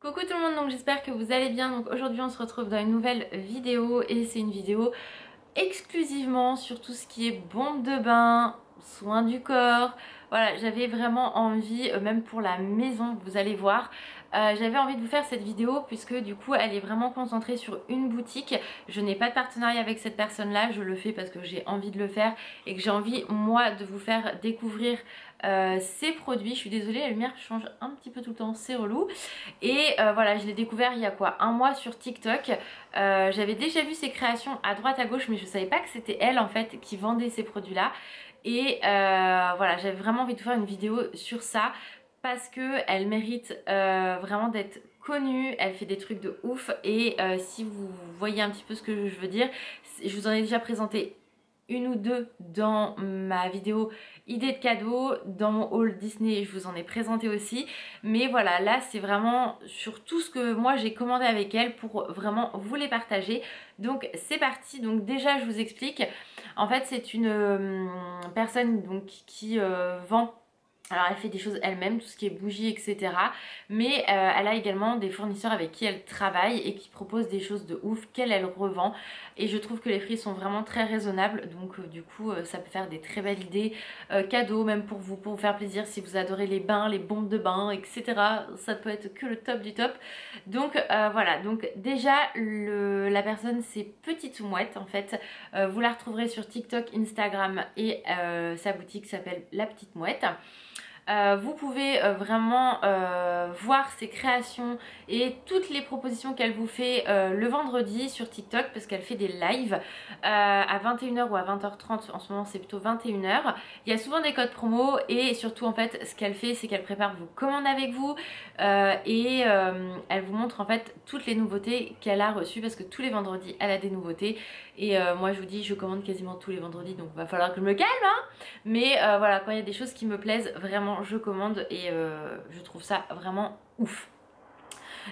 Coucou tout le monde, donc j'espère que vous allez bien. Donc aujourd'hui on se retrouve dans une nouvelle vidéo et c'est une vidéo exclusivement sur tout ce qui est bombe de bain, soins du corps. Voilà, j'avais vraiment envie, même pour la maison, vous allez voir, j'avais envie de vous faire cette vidéo puisque du coup elle est vraiment concentrée sur une boutique. Je n'ai pas de partenariat avec cette personne là, je le fais parce que j'ai envie de le faire et que j'ai envie moi de vous faire découvrir ces produits. Je suis désolée, la lumière change un petit peu tout le temps, c'est relou. Et voilà, je l'ai découvert il y a quoi, un mois sur TikTok. J'avais déjà vu ses créations à droite à gauche mais je savais pas que c'était elle en fait qui vendait ces produits là. Et voilà, j'avais vraiment envie de faire une vidéo sur ça parce que elle mérite vraiment d'être connue. Elle fait des trucs de ouf et si vous voyez un petit peu ce que je veux dire, je vous en ai déjà présenté une ou deux dans ma vidéo idée de cadeaux, dans mon haul Disney je vous en ai présenté aussi, mais voilà, là c'est vraiment sur tout ce que moi j'ai commandé avec elle pour vraiment vous les partager. Donc c'est parti. Donc déjà je vous explique, en fait c'est une personne donc qui vend. Alors elle fait des choses elle-même, tout ce qui est bougies, etc. Mais elle a également des fournisseurs avec qui elle travaille et qui proposent des choses de ouf qu'elle revend. Et je trouve que les prix sont vraiment très raisonnables. Donc du coup ça peut faire des très belles idées cadeaux, même pour vous faire plaisir si vous adorez les bains, les bombes de bain, etc. Ça peut être que le top du top. Donc voilà, donc déjà la personne c'est Petite Mouette en fait. Vous la retrouverez sur TikTok, Instagram et sa boutique s'appelle La Petite Mouette. Vous pouvez vraiment voir ses créations et toutes les propositions qu'elle vous fait le vendredi sur TikTok parce qu'elle fait des lives à 21h ou à 20h30. En ce moment c'est plutôt 21h. Il y a souvent des codes promo et surtout en fait ce qu'elle fait c'est qu'elle prépare vos commandes avec vous et elle vous montre en fait toutes les nouveautés qu'elle a reçues parce que tous les vendredis elle a des nouveautés et moi je vous dis je commande quasiment tous les vendredis donc il va falloir que je me calme hein. Mais voilà, quand il y a des choses qui me plaisent vraiment je commande et je trouve ça vraiment ouf.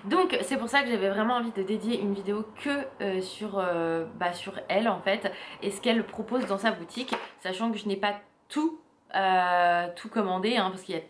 Donc c'est pour ça que j'avais vraiment envie de dédier une vidéo que sur elle en fait et ce qu'elle propose dans sa boutique, sachant que je n'ai pas tout commandé hein, parce qu'il y a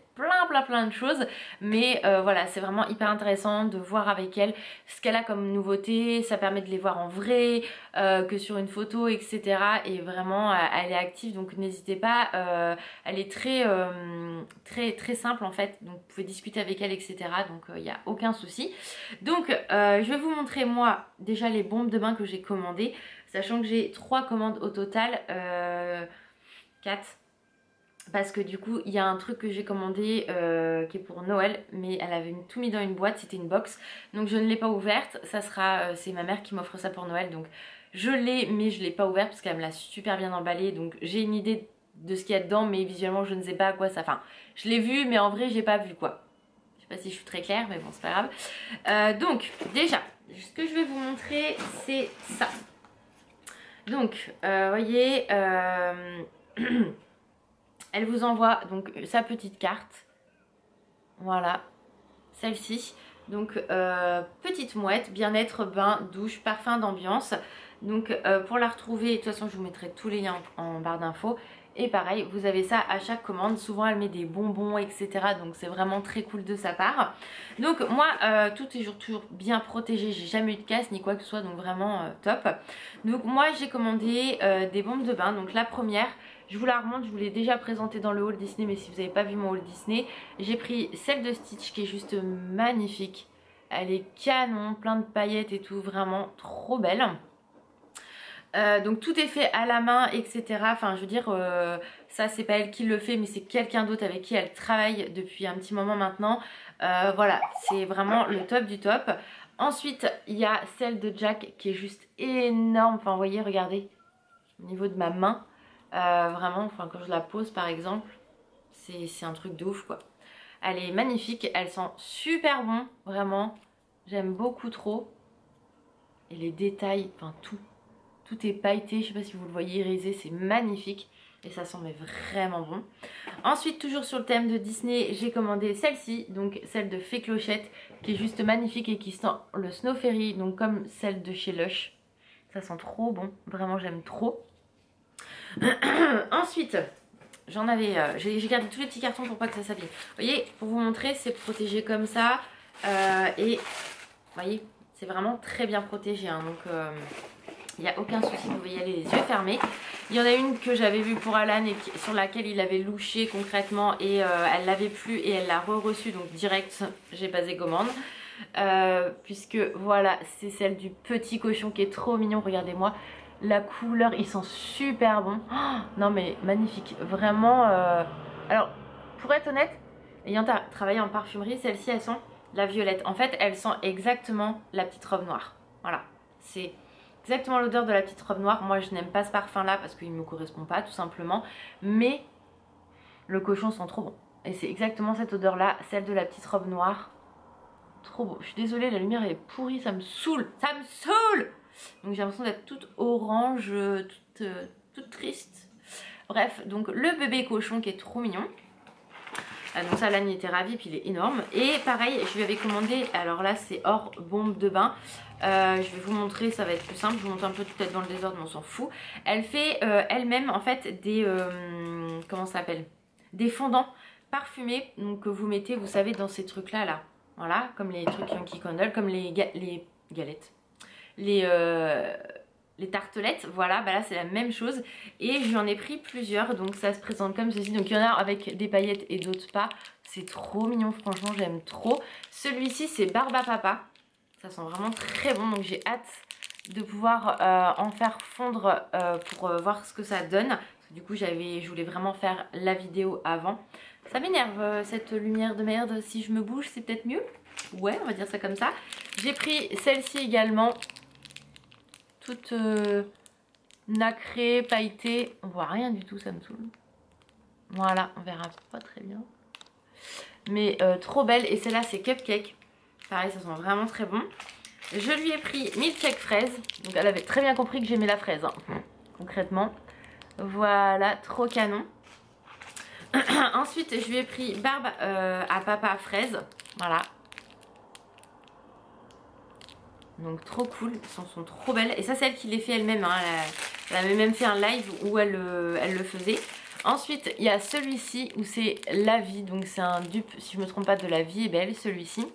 plein de choses, mais voilà, c'est vraiment hyper intéressant de voir avec elle ce qu'elle a comme nouveauté. Ça permet de les voir en vrai que sur une photo, etc. Et vraiment elle est active, donc n'hésitez pas. Elle est très simple en fait, donc vous pouvez discuter avec elle, etc. Donc il n'y a aucun souci. Donc je vais vous montrer moi déjà les bombes de bain que j'ai commandées, sachant que j'ai 3 commandes au total, 4. Parce que du coup il y a un truc que j'ai commandé qui est pour Noël, mais elle avait tout mis dans une boîte, c'était une box, donc je ne l'ai pas ouverte. Ça sera, c'est ma mère qui m'offre ça pour Noël, donc je l'ai mais je l'ai pas ouverte parce qu'elle me l'a super bien emballé. Donc j'ai une idée de ce qu'il y a dedans, mais visuellement je ne sais pas à quoi ça, enfin je l'ai vu mais en vrai j'ai pas vu quoi. Je sais pas si je suis très claire mais bon c'est pas grave. Donc déjà ce que je vais vous montrer c'est ça. Donc voyez elle vous envoie donc sa petite carte, voilà, celle-ci. Donc Petite Mouette, bien-être, bain, douche, parfum d'ambiance. Donc pour la retrouver, de toute façon je vous mettrai tous les liens en barre d'infos. Et pareil, vous avez ça à chaque commande. Souvent elle met des bonbons, etc. Donc c'est vraiment très cool de sa part. Donc moi, tout est toujours bien protégé. J'ai jamais eu de casse ni quoi que ce soit. Donc vraiment top. Donc moi j'ai commandé des bombes de bain. Donc la première, je vous la remonte, je vous l'ai déjà présentée dans le haul Disney, mais si vous n'avez pas vu mon haul Disney, j'ai pris celle de Stitch qui est juste magnifique. Elle est canon, plein de paillettes et tout, vraiment trop belle. Donc tout est fait à la main, etc. Enfin je veux dire, ça c'est pas elle qui le fait, mais c'est quelqu'un d'autre avec qui elle travaille depuis un petit moment maintenant. Voilà, c'est vraiment le top du top. Ensuite il y a celle de Jack qui est juste énorme. Enfin vous voyez, regardez, au niveau de ma main. Vraiment, enfin quand je la pose par exemple, c'est un truc de ouf quoi. Elle est magnifique, elle sent super bon, vraiment. J'aime beaucoup trop. Et les détails, enfin tout est pailleté, je sais pas si vous le voyez, irisé, c'est magnifique. Et ça sent mais vraiment bon. Ensuite, toujours sur le thème de Disney, j'ai commandé celle-ci, donc celle de Fée Clochette, qui est juste magnifique et qui sent le Snow Fairy, donc comme celle de chez Lush. Ça sent trop bon, vraiment j'aime trop. Ensuite, j'ai gardé tous les petits cartons pour pas que ça s'abîme. Vous voyez, pour vous montrer, c'est protégé comme ça. Et vous voyez, c'est vraiment très bien protégé, hein, donc il n'y a aucun souci, vous pouvez y aller les yeux fermés. Il y en a une que j'avais vue pour Alan et sur laquelle il avait louché concrètement et elle l'avait plu et elle l'a re-reçue, donc direct j'ai passé commande. Puisque voilà, c'est celle du petit cochon qui est trop mignon, regardez-moi la couleur, il sent super bon. Oh, non mais magnifique, vraiment. Alors pour être honnête, ayant travaillé en parfumerie, celles-ci elles sont la violette. En fait elles sentent exactement la petite robe noire. Voilà, c'est exactement l'odeur de la petite robe noire. Moi je n'aime pas ce parfum là parce qu'il ne me correspond pas tout simplement. Mais le cochon sent trop bon. Et c'est exactement cette odeur là, celle de la petite robe noire. Trop beau. Je suis désolée, la lumière est pourrie, ça me saoule. Ça me saoule. Donc j'ai l'impression d'être toute orange, toute triste. Bref, donc le bébé cochon qui est trop mignon. Donc ça, Alan était ravi, puis il est énorme. Et pareil, je lui avais commandé, alors là c'est hors bombe de bain. Je vais vous montrer, ça va être plus simple. Je vous montre un peu peut-être dans le désordre, mais on s'en fout. Elle fait elle-même en fait des... comment ça s'appelle? Des fondants parfumés. Donc que vous mettez, vous savez, dans ces trucs-là, là. Voilà, comme les trucs Yankee Candle, comme les galettes. Les tartelettes, voilà, bah là c'est la même chose. Et j'en ai pris plusieurs, donc ça se présente comme ceci. Donc il y en a avec des paillettes et d'autres pas. C'est trop mignon, franchement, j'aime trop. Celui-ci, c'est Barbe à Papa. Ça sent vraiment très bon, donc j'ai hâte de pouvoir en faire fondre pour voir ce que ça donne. Du coup, je voulais vraiment faire la vidéo avant. Ça m'énerve cette lumière de merde. Si je me bouge, c'est peut-être mieux. Ouais, on va dire ça comme ça. J'ai pris celle-ci également. Toute nacrée, pailletée. On voit rien du tout, ça me saoule. Voilà, on verra pas très bien. Mais trop belle. Et celle-là, c'est Cupcake. Pareil, ça sent vraiment très bon. Je lui ai pris Milkshake fraise. Donc elle avait très bien compris que j'aimais la fraise, hein, concrètement. Voilà, trop canon. Ensuite, je lui ai pris Barbe à Papa fraise. Voilà. Donc trop cool, elles sont trop belles. Et ça, c'est elle qui les fait elle-même, hein. Elle avait même fait un live où elle le faisait. Ensuite, il y a celui-ci où c'est La Vie. Donc c'est un dupe, si je ne me trompe pas, de La Vie est belle, celui-ci.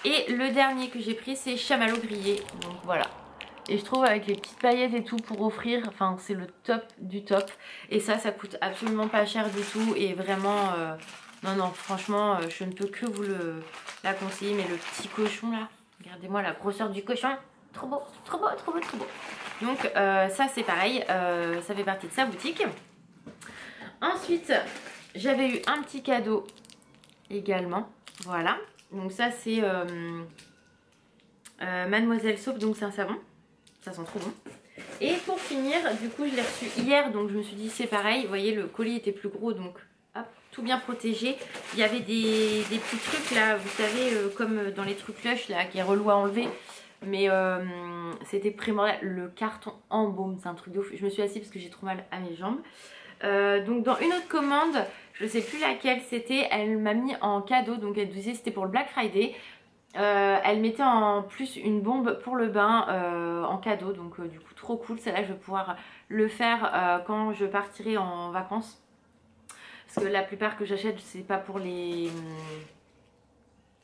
Et le dernier que j'ai pris, c'est Chamallow grillé. Donc voilà. Et je trouve avec les petites paillettes et tout pour offrir, enfin c'est le top du top. Et ça coûte absolument pas cher du tout. Et vraiment, non, franchement, je ne peux que vous la conseiller. Mais le petit cochon là, regardez-moi la grosseur du cochon. Trop beau, trop beau, trop beau, trop beau. Donc ça c'est pareil, ça fait partie de sa boutique. Ensuite, j'avais eu un petit cadeau également. Voilà. Donc ça c'est Mademoiselle Soap, donc c'est un savon. Ça sent trop bon. Et pour finir, du coup je l'ai reçu hier, donc je me suis dit c'est pareil. Vous voyez, le colis était plus gros, donc hop, tout bien protégé. Il y avait des petits trucs là, vous savez, comme dans les trucs Lush là, qui est relou à enlever. Mais c'était primordial. Le carton en baume, c'est un truc de ouf. Je me suis assise parce que j'ai trop mal à mes jambes. Donc dans une autre commande, je sais plus laquelle c'était, elle m'a mis en cadeau. Donc elle disait c'était pour le Black Friday. Elle mettait en plus une bombe pour le bain en cadeau, donc du coup trop cool. Celle-là je vais pouvoir le faire quand je partirai en vacances, parce que la plupart que j'achète c'est pas pour les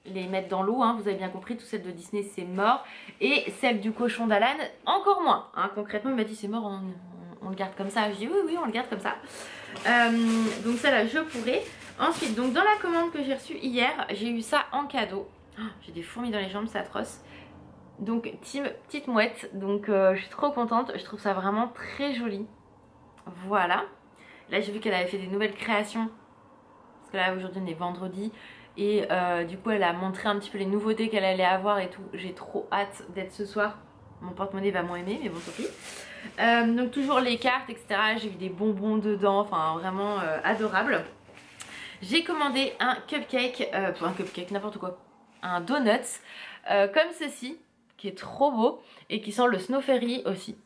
mettre dans l'eau, hein, vous avez bien compris. Tout celle de Disney c'est mort, et celle du cochon d'Alan encore moins, hein. Concrètement il m'a dit c'est mort, on le garde comme ça. Je dis oui on le garde comme ça. Donc celle-là je pourrai. Ensuite, donc dans la commande que j'ai reçue hier, j'ai eu ça en cadeau. J'ai des fourmis dans les jambes, c'est atroce. Donc team petite mouette, donc je suis trop contente, je trouve ça vraiment très joli. Voilà. Là j'ai vu qu'elle avait fait des nouvelles créations, parce que là aujourd'hui on est vendredi. Et du coup elle a montré un petit peu les nouveautés qu'elle allait avoir et tout. J'ai trop hâte d'être ce soir. Mon porte-monnaie va moins aimer, mais bon tant pis. Donc toujours les cartes, etc. J'ai vu des bonbons dedans, enfin vraiment adorable. J'ai commandé un cupcake, n'importe quoi. Un donut comme ceci, qui est trop beau et qui sent le Snow Fairy aussi.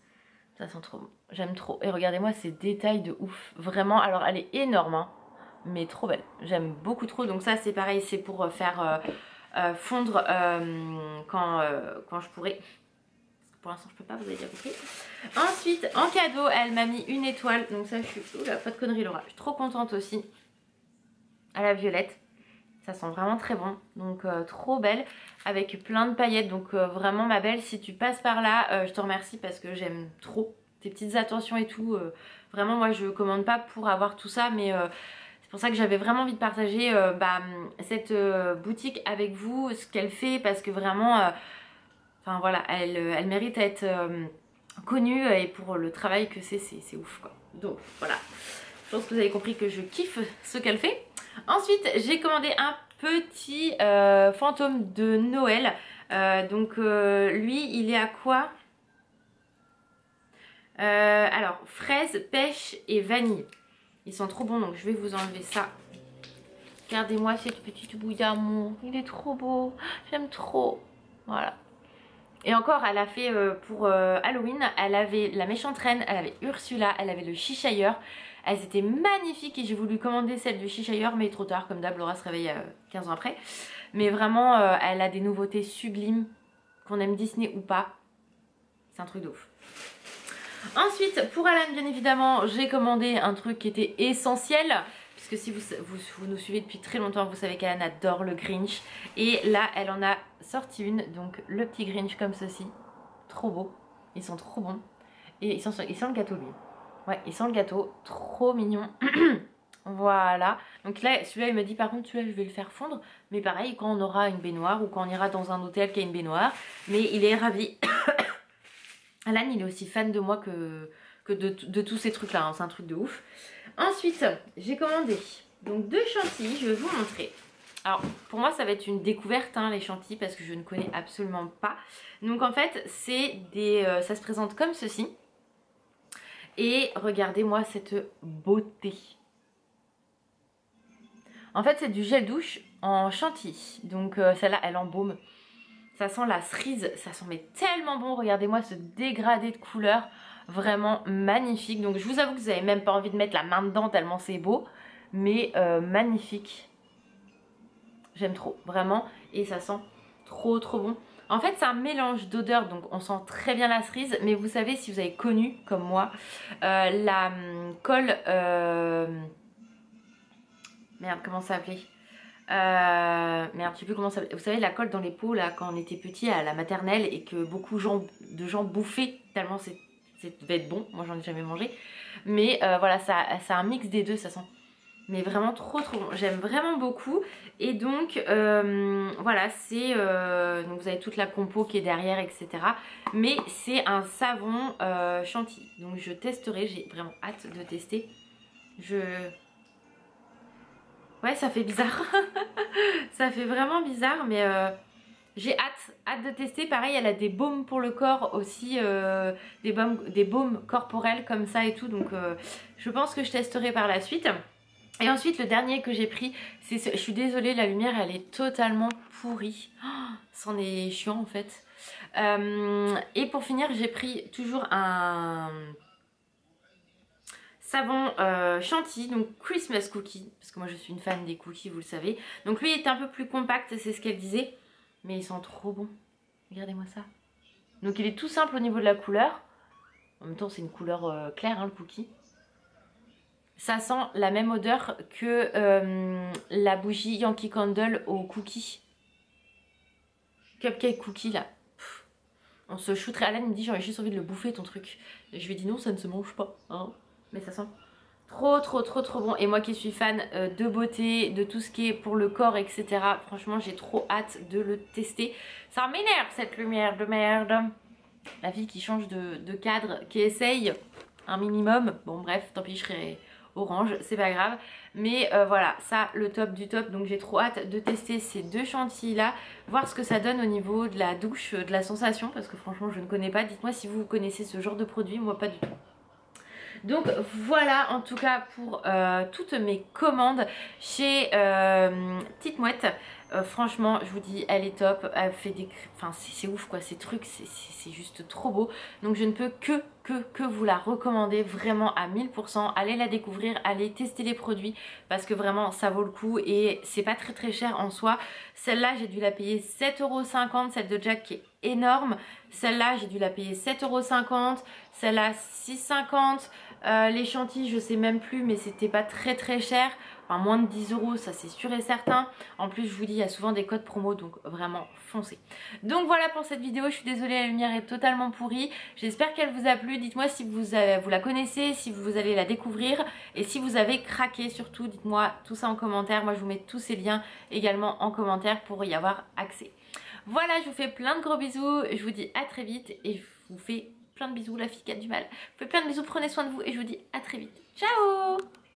Ça sent trop bon, j'aime trop. Et regardez-moi ces détails de ouf, vraiment. Alors elle est énorme, hein, mais trop belle, j'aime beaucoup trop. Donc ça c'est pareil, c'est pour faire fondre quand je pourrai. Pour l'instant je peux pas, vous avez bien compris. Ensuite en cadeau elle m'a mis une étoile, donc ça je suis... Oula, pas de conneries Laura, je suis trop contente aussi. À la violette. Ça sent vraiment très bon, donc trop belle, avec plein de paillettes. Donc vraiment ma belle, si tu passes par là, je te remercie parce que j'aime trop tes petites attentions et tout. Vraiment moi je commande pas pour avoir tout ça, mais c'est pour ça que j'avais vraiment envie de partager cette boutique avec vous, ce qu'elle fait, parce que vraiment, enfin voilà, elle mérite à être connue, et pour le travail que c'est ouf quoi. Donc voilà, je pense que vous avez compris que je kiffe ce qu'elle fait. Ensuite, j'ai commandé un petit fantôme de Noël. Donc lui, il est à quoi? Alors, fraise, pêche et vanille. Ils sont trop bons, donc je vais vous enlever ça. Regardez-moi cette petite bouille d'amour. Il est trop beau. J'aime trop. Voilà. Et encore, elle a fait pour Halloween, elle avait la méchante reine, elle avait Ursula, elle avait le Cheshire. Elles étaient magnifiques et j'ai voulu commander celle du Cheshire, mais trop tard, comme d'hab, Laura se réveille 15 ans après. Mais vraiment, elle a des nouveautés sublimes, qu'on aime Disney ou pas. C'est un truc de ouf. Ensuite, pour Alan, bien évidemment, j'ai commandé un truc qui était essentiel. Puisque si vous nous suivez depuis très longtemps, vous savez qu'Alan adore le Grinch. Et là, elle en a sorti une, donc le petit Grinch comme ceci. Trop beau, ils sont trop bons. Et il sent le gâteau lui. Ouais, il sent le gâteau, trop mignon. Voilà, donc là celui-là il m'a dit par contre celui-là je vais le faire fondre. Mais pareil quand on aura une baignoire ou quand on ira dans un hôtel qui a une baignoire. Mais il est ravi. Alan il est aussi fan de moi que de tous ces trucs là, hein. C'est un truc de ouf. Ensuite j'ai commandé donc 2 chantilly, je vais vous montrer. Alors pour moi ça va être une découverte hein, les chantilly, parce que je ne connais absolument pas. Donc en fait c'est des ça se présente comme ceci. Et regardez-moi cette beauté. En fait c'est du gel douche en chantilly. Donc celle-là elle embaume. Ça sent la cerise, ça sent mais tellement bon. Regardez-moi ce dégradé de couleur, vraiment magnifique. Donc je vous avoue que vous n'avez même pas envie de mettre la main dedans tellement c'est beau. Mais magnifique. J'aime trop, vraiment. Et ça sent trop bon. En fait c'est un mélange d'odeurs, donc on sent très bien la cerise. Mais vous savez, si vous avez connu, comme moi, la colle... Merde, comment ça s'appelait? Merde, je sais plus comment ça s'appelait. Vous savez, la colle dans les pots, là, quand on était petit à la maternelle et que beaucoup de gens bouffaient, tellement ça devait être bon. Moi, j'en ai jamais mangé. Mais voilà, ça a un mix des deux, ça sent... Mais vraiment trop bon, j'aime vraiment beaucoup. Et donc voilà, c'est donc vous avez toute la compo qui est derrière, etc. Mais c'est un savon chantilly. Donc je testerai, j'ai vraiment hâte de tester. Ouais, ça fait bizarre. Ça fait vraiment bizarre, mais j'ai hâte de tester. Pareil, elle a des baumes pour le corps aussi, des baumes corporels comme ça et tout. Donc je pense que je testerai par la suite. Et ensuite le dernier que j'ai pris, c'est je suis désolée, la lumière elle est totalement pourrie. Oh, c'en est chiant en fait. Et pour finir j'ai pris toujours un savon chantilly, donc Christmas cookie, parce que moi je suis une fan des cookies, vous le savez. Donc lui est un peu plus compact, c'est ce qu'elle disait, mais ils sont trop bons. Regardez-moi ça. Donc il est tout simple au niveau de la couleur. En même temps c'est une couleur claire hein, le cookie. Ça sent la même odeur que la bougie Yankee Candle au cookie. Cupcake cookie là. Pff, on se shooterait. Alan me dit j'aurais juste envie de le bouffer ton truc. Et je lui ai dit non, ça ne se mange pas. Hein. Mais ça sent trop bon. Et moi qui suis fan de beauté, de tout ce qui est pour le corps, etc. Franchement j'ai trop hâte de le tester. Ça m'énerve cette lumière de merde. La fille qui change de cadre, qui essaye un minimum. Bon bref, tant pis, je serai... orange, c'est pas grave. Mais voilà, ça le top du top. Donc j'ai trop hâte de tester ces 2 chantilly là, voir ce que ça donne au niveau de la douche, de la sensation, parce que franchement je ne connais pas. Dites-moi si vous connaissez ce genre de produit, moi pas du tout. Donc voilà en tout cas pour toutes mes commandes chez Petite Mouette. Franchement je vous dis elle est top, elle fait des... Enfin c'est ouf quoi, ces trucs c'est juste trop beau. Donc je ne peux que vous la recommander vraiment à 1000%. Allez la découvrir, allez tester les produits parce que vraiment ça vaut le coup et c'est pas très cher en soi. Celle-là j'ai dû la payer 7,50 €, celle de Jack qui est énorme. Celle-là j'ai dû la payer 7,50 €, celle-là 6,50 €. Les chantilly je sais même plus mais c'était pas très cher. enfin moins de 10 €, ça c'est sûr et certain. En plus je vous dis il y a souvent des codes promo, donc vraiment foncez. Donc voilà pour cette vidéo, je suis désolée la lumière est totalement pourrie. J'espère qu'elle vous a plu, dites-moi si vous la connaissez, si vous allez la découvrir et si vous avez craqué surtout, dites-moi tout ça en commentaire. Moi je vous mets tous ces liens également en commentaire pour y avoir accès. Voilà, je vous fais plein de gros bisous, je vous dis à très vite et je vous fais plein de bisous, la fille qui a du mal. Je vous fais plein de bisous, prenez soin de vous et je vous dis à très vite. Ciao!